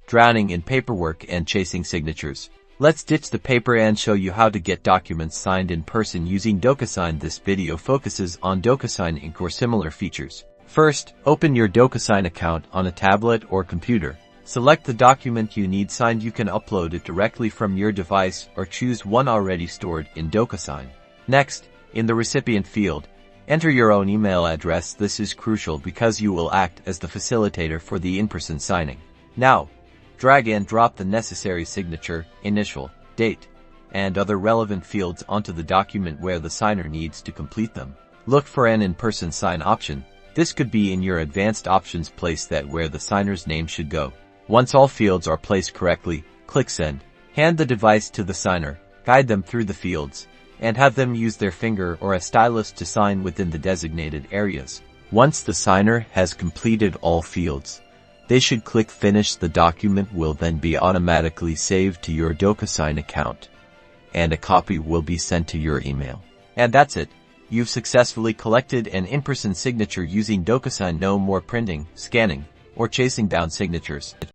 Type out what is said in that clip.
drowning in paperwork and chasing signatures. Let's ditch the paper and show you how to get documents signed in person using DocuSign. This video focuses on DocuSign Ink or similar features. First, open your DocuSign account on a tablet or computer. Select the document you need signed. You can upload it directly from your device or choose one already stored in DocuSign. Next, in the recipient field, enter your own email address. This is crucial because you will act as the facilitator for the in-person signing. Now, drag and drop the necessary signature, initial, date, and other relevant fields onto the document where the signer needs to complete them. Look for an in-person sign option. This could be in your advanced options. Place that where the signer's name should go. Once all fields are placed correctly, click Send. Hand the device to the signer, guide them through the fields, and have them use their finger or a stylus to sign within the designated areas. Once the signer has completed all fields, they should click Finish. The document will then be automatically saved to your DocuSign account, and a copy will be sent to your email. And that's it. You've successfully collected an in-person signature using DocuSign. No more printing, scanning, or chasing down signatures.